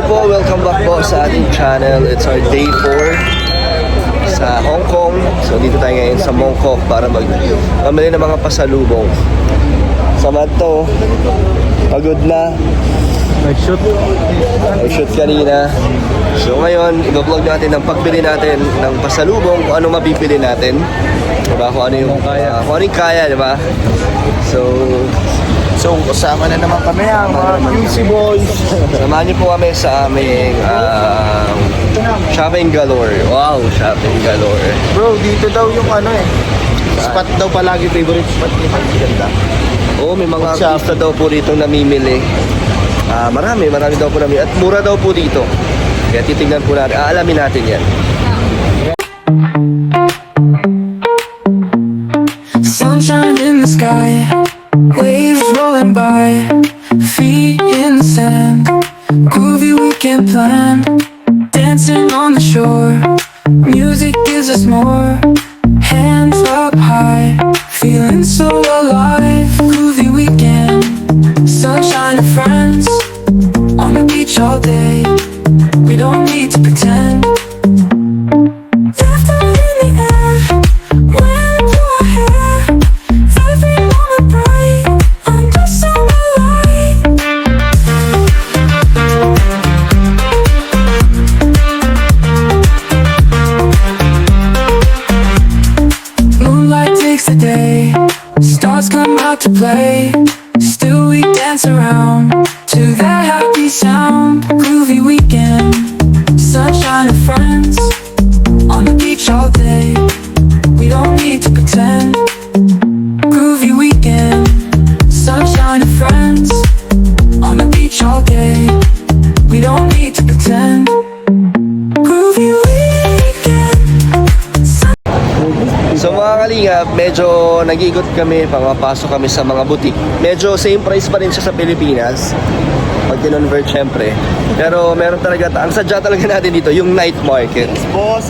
po, welcome back po sa ating channel. It's our day 4 sa Hong Kong. So dito tayo ngayon sa Mongkok para mamili ng mga pasalubong. Samad to, pagod na. Nag-shoot kanina. So ngayon, i-vlog natin ang pagbili natin ng pasalubong, kung ano mabibili natin. Diba? Kung ano yung kaya, diba? So, kasama na naman kami ang mga QC boys. Samahan niyo po kami sa aming shopping galore. Wow, shopping galore. Bro, dito daw yung spot daw palagi, favorite spot ni Maganda. Oo, may mga artista daw po dito namimili. Marami daw po namimili. At mura daw po dito. Kaya titignan po natin, aalamin natin yan. Sunshine in the sky, waves rolling by, feet in the sand, groovy weekend plan, dancing on the shore, music gives us more, hands up high, feeling so alive, groovy weekend, sunshine and friends, on the beach all day, we don't need to pretend. Stars come out to play, still we dance around to that happy sound. Groovy weekend, sunshine and friends, on the beach all day, we don't need to pretend. Groovy weekend, sunshine and friends, on the beach all day, we don't need to pretend. Groovy weekend. So mga kalingap, medyo nag-iikot kami, pangapasok kami sa mga butik. Medyo same price pa rin siya sa Pilipinas pag kinonvert syempre. Pero meron talaga, ang sadya talaga natin dito, yung night market. Boss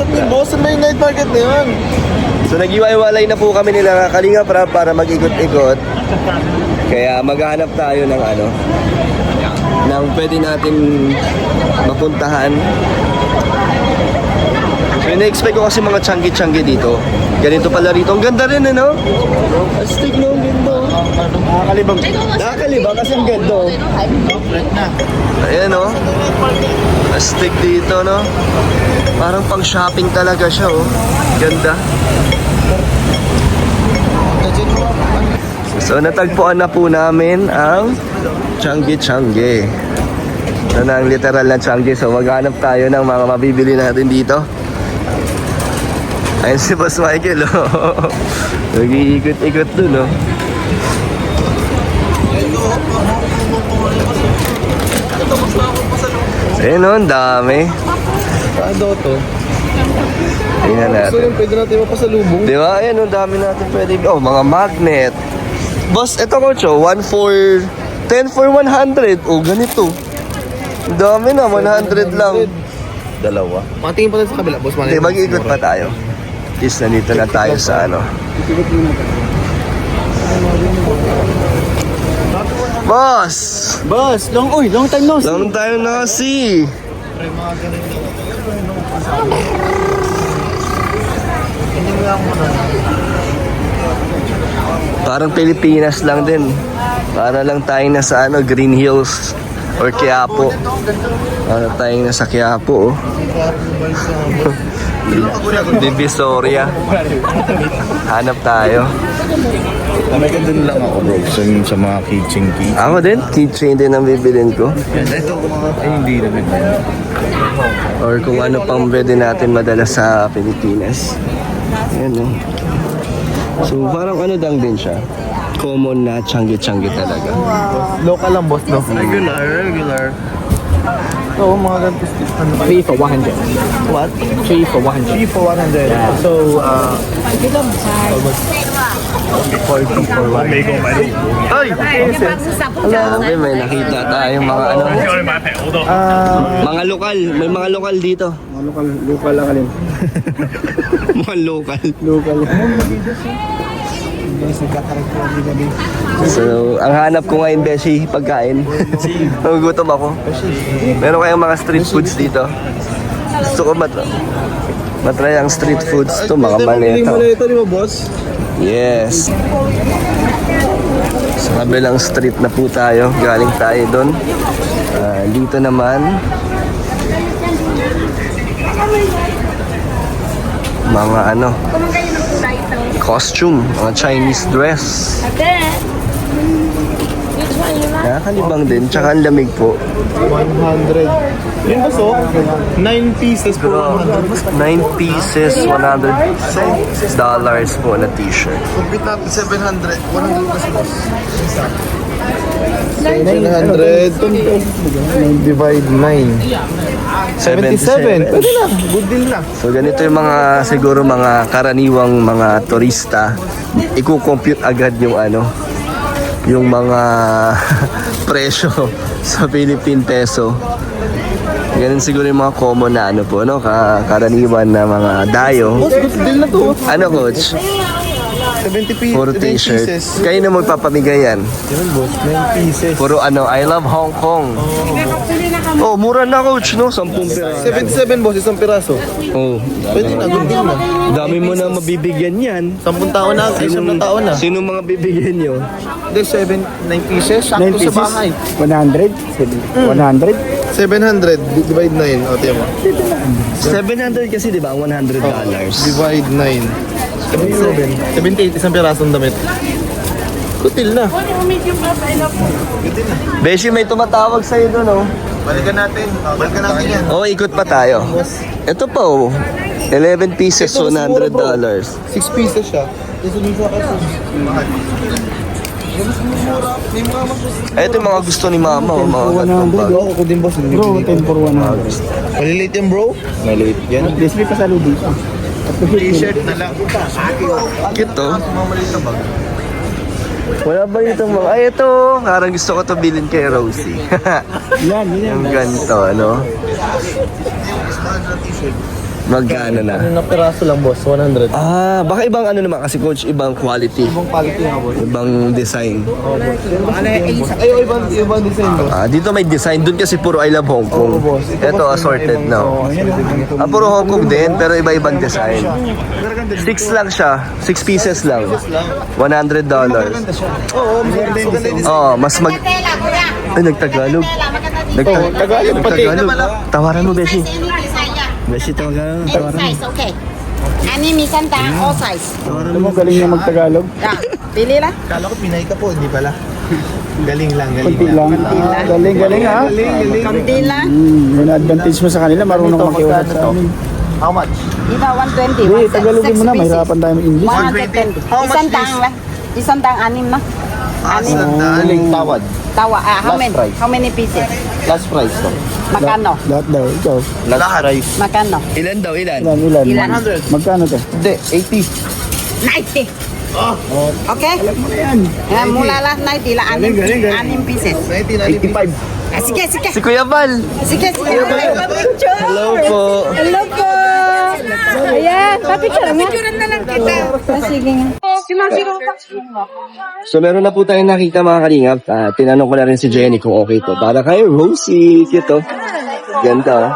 na yung night market na yun. So nag-iwalay na po kami nila Kalingap para mag-ikot-ikot. Kaya maghahanap tayo ng ng pwede natin mapuntahan. So ina-expect ko kasi mga tiyanggi-tiyanggi dito. Ganito pala rito. Ang ganda rin, ano? Astig, no? Ang ganda. Nakakalibang. Nakakalibang kasi ang ganda. Ayan, no? Astig dito, no? Parang pang shopping talaga siya, oh. Ganda. So natagpuan na po namin ang tiyanggi-tiyanggi. Ito na ang literal na tiyanggi. So maghanap tayo ng mga mabibili natin dito. Ayun si Boss Michael, oh. Nag-iikot-ikot dun, oh. Ayun, oh, ang dami. Ano to? Tingnan natin. Pwede natin mapasalubong. Di ba? Ayun, ang dami natin pwede. Oh, mga magnet. Boss, eto ko, 10 for 100. Oh, ganito. Ang dami na, 100 lang. Dalawa. Matingin pa tayo sa kabila, boss. Hindi, mag-iikot pa tayo. At least nandito na tayo sa Boss! Boss, long time no see. Long time no see. Parang Pilipinas lang din. Para lang tayong nasa Green Hills or Quiapo. Para tayong nasa Quiapo, oh. Divisoria. Hanap tayo. May ganda lang ako, bro. Sa mga keychain. Ako din, keychain din ang bibilin ko. Ito, hindi naman. Or kung ano pang pwede natin madala sa Pilipinas. Ayan, oh. So parang lang din siya. Common na tiyanggi-tiyanggi talaga. Local lang, boss, no? Regular. Oo, mga ganito. 3 for 100. What? 3 for 100. 3 for 100. Yeah. So, almost 40 for 1. Ay! Grabe, may nakita tayong mga mga lokal. May mga lokal dito. Local lang alin. Mga lokal. Local. So, ang hanap ko ngayon, Beshi, pagkain. Nagugutom ako. Meron kayong mga street foods dito? Gusto ko matry ang street foods to, mga maleta. Ito, di ba, boss? Yes. Sa kabilang street na po tayo. Galing tayo doon. Dito naman, mga costume, mga Chinese dress. Nakakalibang din, tsaka ang lamig po. 100. Yun ba, so? 9 pieces po. 9 pieces, $100 po na t-shirt. Complete natin 700. 100 plus boss. 700. Divide 9. 77. Pwede na. Good deal na. So ganito yung siguro mga karaniwang mga turista. Iko-compute agad yung mga presyo sa Philippine peso. Ganun siguro yung mga common na karaniwan na mga dayo. Boss, good deal na to. Ano, coach? 70 pieces. Puro t-shirt. Kayo na magpapamigay yan. Yun, boss. 9 pieces. Puro I love Hong Kong. Oh, mura na, coach, no? 10 piraso. 77, boss. Isang piraso. Oh, Pwede na. Good deal na. dami mo na mabibigyan yan. 10 tao na. 10 na tao na. Sino mga bibigyan nyo? Hindi, 9 pieces. Sakto sa bahay. 100? 100? 700. Divide 9. O, tiyan mo. 700 kasi, di ba? $100. Divide 9. 77. 78. Isang pirasong damit. Good deal na. Beshi, may tumatawag sa'yo doon, oh. Balikan natin. Balikan natin yan. Oh, ikot pa tayo. Ito pa, oh. 11 pieces, Ito, mas mura, bro. $100. 6 pieces siya. Ito dito kasi. Ito yung mga gusto ni mama, oh. Mga gantong bag. Bro, ako din boss. Bro, 10 for 100. Maliliit yan bro. Maliliit yan. Display pa sa lobby. T-shirt na lang. Cute, oh. Mamaliit na bag. Wala ba itong mga... Ay, ito. Parang gusto ko to bilhin kay Rosie. Yan, yan. Yung ganito, ano? Magkano na? Ano na piraso lang boss? 100. Ah, baka ibang naman kasi, coach, ibang quality. Ibang quality nga boss. Ibang design. Ay, ibang design boss. Dito may design. Doon kasi puro I love Hong Kong. boss. Ito assorted na. Puro Hong Kong din, pero iba-ibang design. 6 lang siya. 6 pieces lang. $100. Oo, maganda yung design. Oh, mas Ay, nagtagalog. Tagalog pati. Tawaran mo, Beshi. Saya. Beshi, tawaran. Size, okay. Ani minsan tang all size. Alam mo, galing niya magtagalog. Pili lah. Kala ko Pinay ka po, hindi pala. Galing lang, Kunti lang. Galing, galing ha. Kamti lang. Yun ang advantage mo sa kanila, marunong makiusap sa amin. How much? Ito 120. Hindi, Tagalogin mo na, mahirapan tayo mag-English. 120. How much Isang tang lah. Isang tang anim na. Anim. Galing tawad. Tawa. How Last many? price. How many pieces? Last price to. Makano? Lahat daw, ikaw. Last price. Makano? Ilan daw, ilan? Ilan? Ilan? Magkano to? Hindi, 80. 90. Okay? Ayan. Mula lah 90 lah. Anim pieces. 85. Sige, sige. Si Kuya Val. Sige, sige. Picture. Hello po. Hello po. Ayan, papicture mo. Picture na lang kita. Sige nga. So meron na po tayong nakita mga kalingap. Tinanong ko na rin si Jenny kung okay to. Para kay Rosie. Cute, oh. Ganda, oh.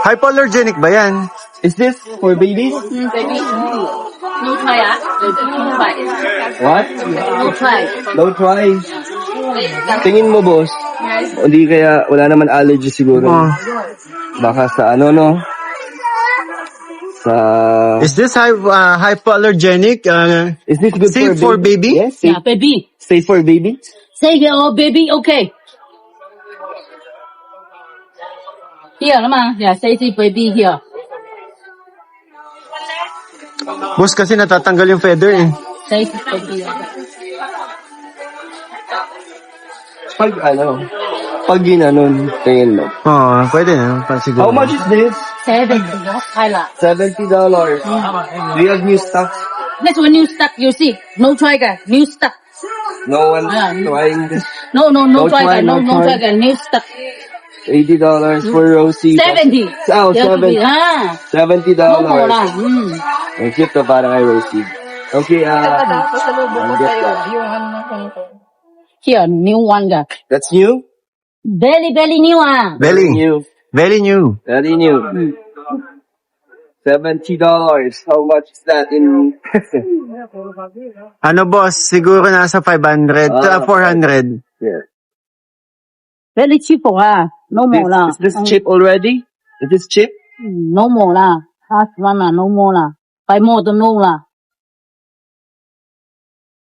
Hypoallergenic ba yan? Is this for babies? Baby, no try ah. No try. What? No try. No try. Tingin mo, boss. Hindi kaya, wala naman allergy siguro. Baka sa no? Sa... Is this hypoallergenic? Is this good safe for for baby? Yes, safe, Yeah, baby. safe for baby? Say oh, baby, okay. Here, ma. Yeah, say baby here. Boss, kasi natatanggal yung feather eh. Say baby. Pag pag ginanon, tingin mo. Oo, pwede na. Siguro. How much is this? 70. Kyla. $70. Do you have new stock? That's one new stock. You see, no try guy. New stock. No one Yeah. trying this. No No try try, guy. No no try try. guy. New stock. $80 for Rosie. 70. Oh, Yeah, $70. ah. $70. No more lah. Ang cute to para kay Rosie. Okay, Here, new one ga. that's new? Very, very new ah. Very, New. very new. Very new. $70. How much is that in Ano boss, siguro nasa 500 to 400. Yeah. Very cheap ah. No more lah. Is this cheap already? Is this cheap? No more lah. Last one lah, no more lah. Buy more to no lah.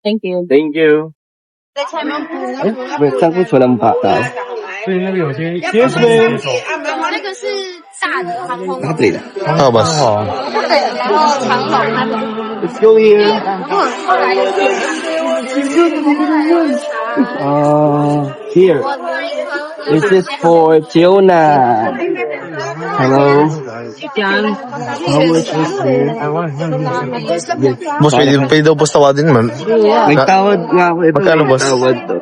Thank you. Thank you. Wait, 上次除了bata. 他这里的。 Oh, boss. Let's go here. Here. This is for Fiona. Hello. How much is here? Boss, pwede daw boss tawadin man. May tawad nga ako. Magkano, boss? Tawad to.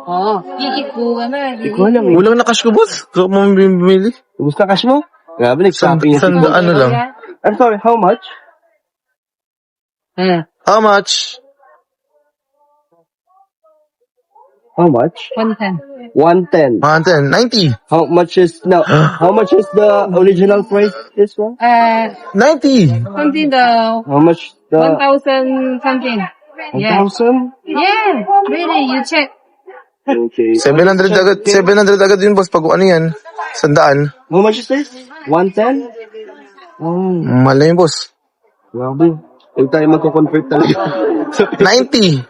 Hindi ko alam eh. Walang nakash ko, boss. Kung mo bumili. Gusto cash mo? Grabe, nag-shopping niya. Ano lang. I'm sorry, how much? How much? How much? 110. 110. 110. 90. How much is now? How much is the original price? This one? 90. Something the How much the 1,000 something. 1,000? Yeah, really, you check. Okay. 700 agad. 700 agad yun, boss. Pag ano yan. 100. How much is this? 110? Oh, Malay, boss. grabe. Huwag tayo magko-convert talaga. 90.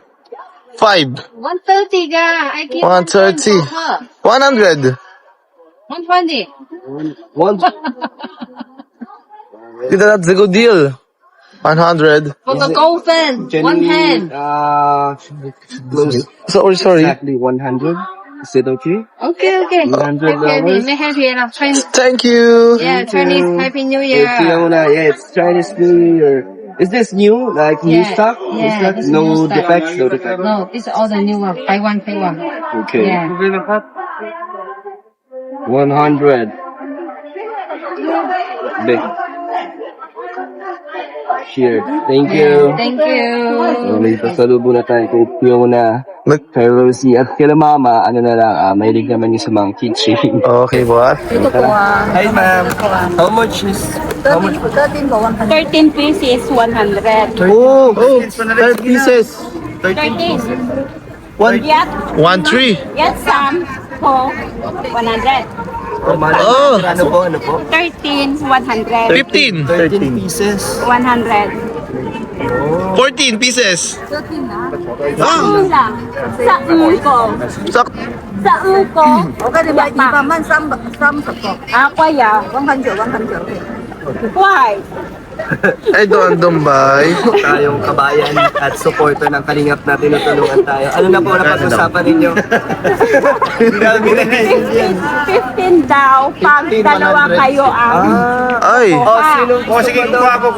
5. 130 ga. I give 130. 100. 120. One. That's a good deal. 100. For the gold fan, one hand. Close. Sorry. Exactly 100. Is it okay? Okay. $100. Happy, happy enough. Chinese. Thank you. Yeah, Chinese Happy New Hey, Year. Fiona, yeah, it's Chinese New Year. Is this new? Like new stock? New Yeah, stock? this is No new stock. defects? No defects. No, this is all the new one. Buy one, pay one. Okay. Yeah. 100. Big. Here. Thank you. Thank you. So, may pasalubong na tayo kay Fiona, kay Rosie, at kay Mama, ano na lang, mahilig naman yung sa mga keychain. Okay, boss. Hi, ma'am. How much is... 13 pieces, 100. Oh, 30 pieces. 13. 1, Get, 1, 3. get some for 100. Oh. Ano po? 13, 100. 15. 13 pieces. 100. 14 pieces. Yun lang. Sa uko. Sak. Sa uko. Okay, di ba? Di ba man, some support. Kwaya. 100. Why? Ay, doon bay. Tayong kabayan at supporter ng Kalingap na tinutulungan tayo. Ano na po napag-usapan ninyo? 15 daw. Pag dalawa kayo ang... Ay. Oh, sino? Oh, sige, kukuha ko.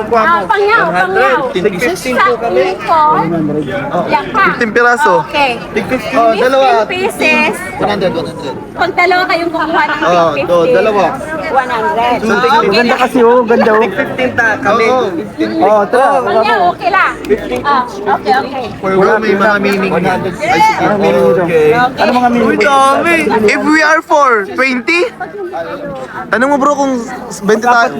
Pangyaw. Tig-15 Sa po kami. uko. Yaka. 15 piraso. Okay. Oh, 15 dalawa. pieces. 100. Pag dalawa kayong kukuha ng 15. dalawa. 100. Ganda kasi oh, ganda oh. 15 ta kami. Oh, tara. Pangyaw, okay lang. Okay. Wala, may mga meaning. Okay. Ano mga Uy, dami. If we are for 20? Ano mo bro kung 20 tayo?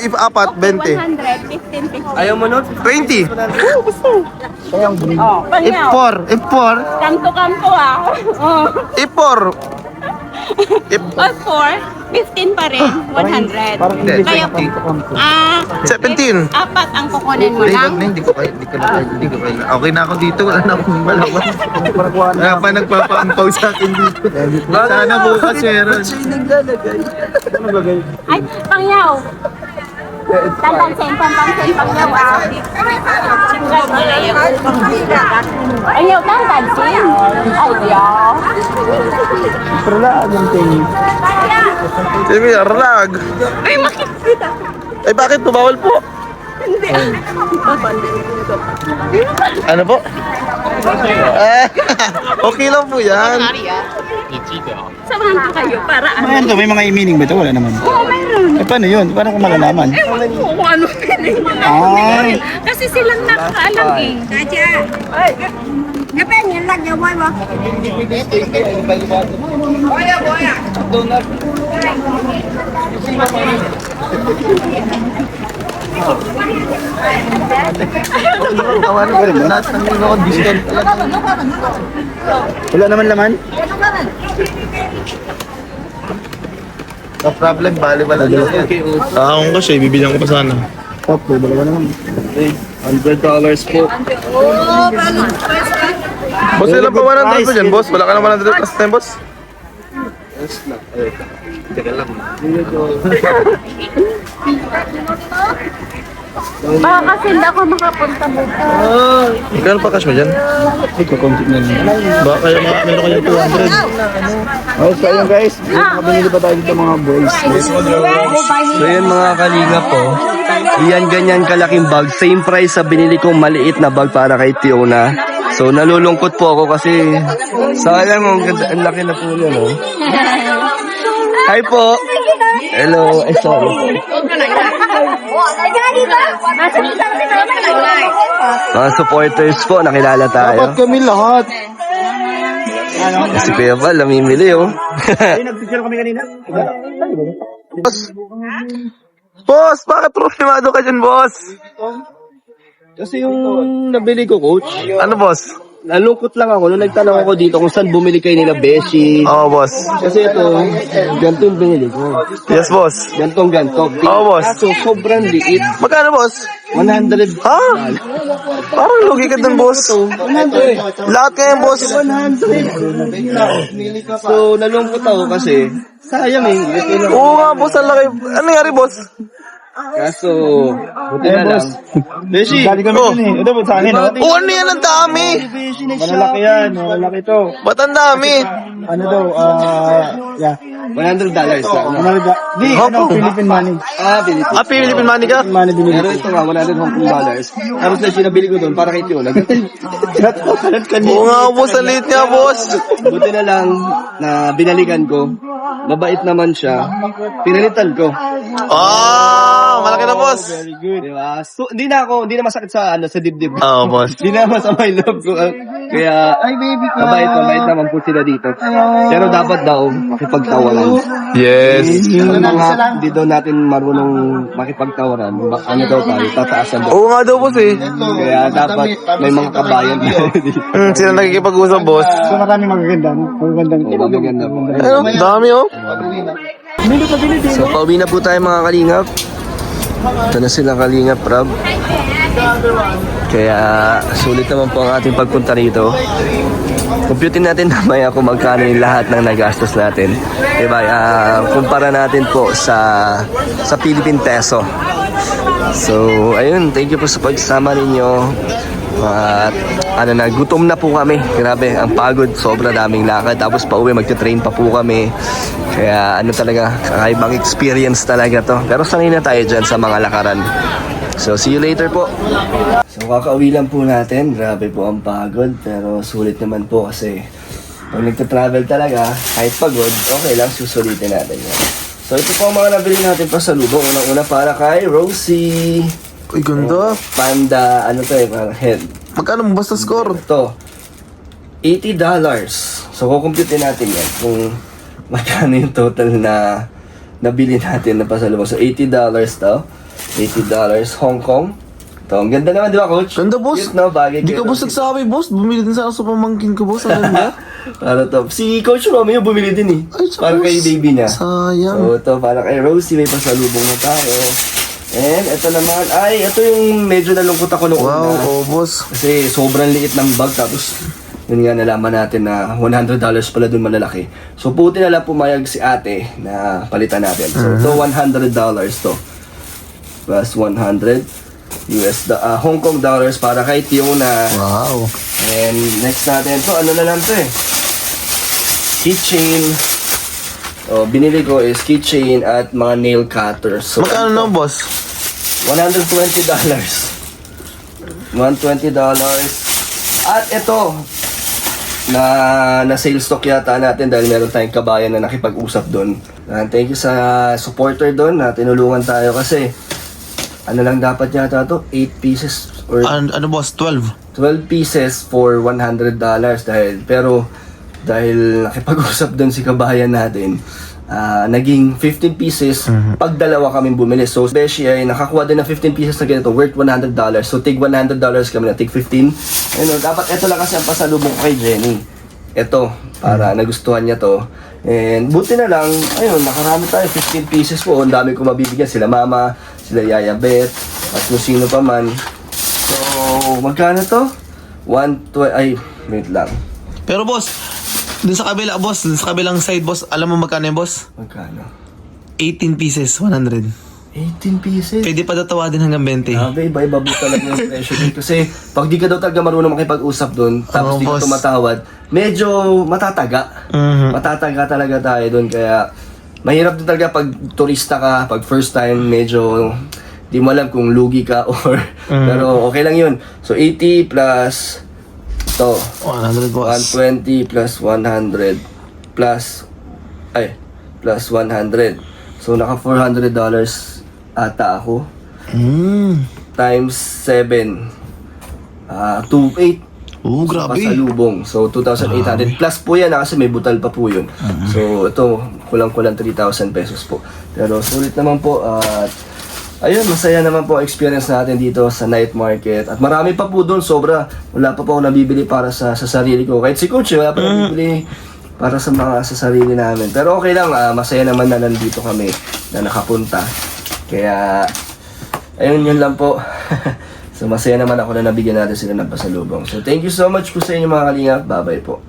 If apat, 20. 100, 15 pieces. Ayaw mo nun? 20. Oh, pangyaw. If 4. Kanto ah. Oh. If 4. Or 4, 15 pa rin, 100. Kaya, 17. apat ang kukunin mo lang. Hindi ko kaya. Okay na ako dito. Wala na akong malaman. Wala pa nagpapaampaw sa akin dito. Sana bukas meron. Ay, pangyaw. Tantansin, pangyaw ah. Pangyaw, tantansin. Ay, yaw. Pero lang yung tingin. Sabi, arlag. Ay, makikita. Ay, bakit po? Bawal po. Hindi. Ano po? Okay lang po yan. Samahan ko kayo para ano. May mga meaning ba ito? Wala naman. Oo, mayroon. paano yun? Paano ko malalaman? Ewan ko kung ano pinili. Ay. Kasi silang nakakaalam eh. Aja. Kapan yan lang yung boy mo? Wala naman laman? No problem, bali wala dito. Kung kasi, bibilang ko pa sana. Opo, dalawa naman. $100 po. Boss, ilan pa 100 po dyan, boss? Wala ka na 100 last time, boss? Baka kasi hindi ako makapunta bukas. Magkano pa cash mo dyan? Ito, konti na lang. Baka kayo meron kayong 200. Okay, so ayun guys. Makabinili pa tayo dito mga boys. So yan mga kalinga po. Yan ganyan kalaking bag. Same price sa binili kong maliit na bag para kay Tiona. So nalulungkot po ako kasi sayang ang laki na po yun. Oh. Hi po. Hello. Ay, sorry. Mga supporters po, nakilala tayo. Dapat kami lahat. Si Kuya Val, namimili oh. Nag-picture kami kanina. Boss, bakit problemado ka dyan, boss? Kasi yung nabili ko, coach, Ano, boss? nalungkot lang ako nung nagtanong ako dito kung saan bumili kayo nila Beshi. Oo, boss. Kasi ito, ganito yung binili ko. Yes, boss. Gantong ganto. Oo, boss. So, sobrang liit. Magkano, boss? 100. Ha? Parang lugi ka dun, boss. Lahat kayo, boss. 100. So, nalungkot ako kasi, sayang eh. Ito lang. Oo nga, boss. Ang laki. Ano nangyari, boss? Kaso, buti na lang. Beshi! Dali kami Oh. yun eh. Ito, sa akin, oh. Oo, ano yan? Ang dami. Malalaki yan. Malalaki to. Ba't ang dami? Ano daw, yeah. $100 lang. Di, ano, Philippine money. Philippines. Philippine money ka? Money binili. Pero ito nga, $100 Hong Kong dollars. Tapos na sinabili ko doon para kay Tiona. Oo nga, boss. Ang liit niya, boss. Buti na lang na binalikan ko. Mabait naman siya. Pinalitan ko. Malaki na, boss. Diba? So, hindi na masakit sa dibdib. Oo, boss. Hindi na masama yung love ko. Kaya, mabait naman po sila dito. Pero dapat daw, makipagtawaran. Yes. Kung mga di daw natin marunong makipagtawaran, ano daw tayo, tataasan daw. Oo nga daw, boss eh. Kaya dapat may mga kabayan tayo dito. Sila nakikipag-usap, boss. So maraming magaganda. Magagandang Magaganda po. Ayun, dami, oh. So, pauwi na po tayo mga kalingap. Ito na sila kalingap, Rob. Kaya, sulit naman po ang ating pagpunta rito. Computin natin mamaya kung magkano yung lahat ng nagastos natin. Diba? Kumpara natin po sa Philippine Peso. So, ayun. Thank you po sa pagsama ninyo. At gutom na po kami. Grabe, ang pagod. Sobra daming lakad. Tapos pauwi, magte-train pa po kami. Kaya talaga, kakaibang experience talaga to. Pero sanay na tayo dyan sa mga lakaran. So, see you later po. So, kakauwi lang po natin. Grabe po ang pagod. Pero sulit naman po kasi pag nagta-travel talaga, kahit pagod, okay lang, susulitin natin yan. So, ito po ang mga nabili natin pa sa lubong. Unang-una para kay Rosie. Uy, ganda. Panda, parang head. Magkano mo basta score? Ito, $80. So, kukumputin natin yan kung magkano yung total na nabili natin na pasalubong. So, $80 to. $80 Hong Kong. Ito, ang ganda naman, di ba, coach? Ganda, boss. Cute, no? Bagay Hindi ka, boss, nagsabi, boss. Bumili din sana sa pamangkin ko, boss. Ang ganda. Para to. Si Coach Romeo bumili din eh. Ay, para kay boss. baby niya. Sayang. So, ito, para kay Rosie, may pasalubong na tayo. And, ito naman, ito yung medyo nalungkot ako noong Wow, una. oh, boss. Kasi sobrang liit ng bag, tapos yun nga nalaman natin na $100 pala dun malalaki. So buti na lang pumayag si ate na palitan natin. So ito $100 to. Plus 100 Hong Kong dollars para kay Tiona. Wow. And next natin to, ano na lang to eh. Keychain. Binili ko is keychain at mga nail cutters. So, Magkano na, boss? $120. $120. At ito, na sales stock yata natin dahil meron tayong kabayan na nakipag-usap doon. Thank you sa supporter doon na tinulungan tayo kasi ano lang dapat yata to? 8 pieces or Ano boss? 12? 12 pieces for $100 dahil nakipag-usap doon si kabayan natin. Naging 15 pieces pag dalawa kaming bumili. So, Beshi ay nakakuha din ng 15 pieces na ganito worth $100. So, tig $100 kami na, tig 15. Ayun, dapat ito lang kasi ang pasalubong ko kay Jenny. Ito, para nagustuhan niya to. And buti na lang, ayun, nakarami tayo, 15 pieces po. Ang dami ko mabibigyan, sila mama, sila Yaya Beth, at kung sino pa man. So, magkano to? Wait lang. Pero boss, dun sa kabila boss, dun sa kabilang side boss, alam mo magkano yung boss? Magkano? 18 pieces, 100. 18 pieces? Pwede pa daw tawadin hanggang 20. Grabe, iba-iba po talaga yung presyo dun. Kasi pag di ka daw talaga marunong makipag-usap dun, tapos Oo, di ka boss. tumatawad, medyo matataga. Matataga talaga tayo dun. Kaya mahirap din talaga pag turista ka, pag first time, medyo di mo alam kung lugi ka or pero okay lang yun. So 80 plus to 100 boss. 120 plus 100 plus plus 100. So naka $400 ata ako. Times 7. 2,800. Grabe. Pasalubong. So 2,800 plus po yan kasi may butal pa po yun. So ito, kulang-kulang 3,000 pesos po. Pero sulit naman po at ayun, masaya naman po ang experience natin dito sa night market. At marami pa po doon, sobra. Wala pa po ako nabibili para sa sarili ko. Kahit si Coach, wala pa nabibili para sa sarili namin. Pero okay lang, masaya naman na nandito kami, na nakapunta. Kaya, ayun, yun lang po. So masaya naman ako na nabigyan natin sila ng pasalubong. So thank you so much po sa inyo mga kalingap. Bye-bye po.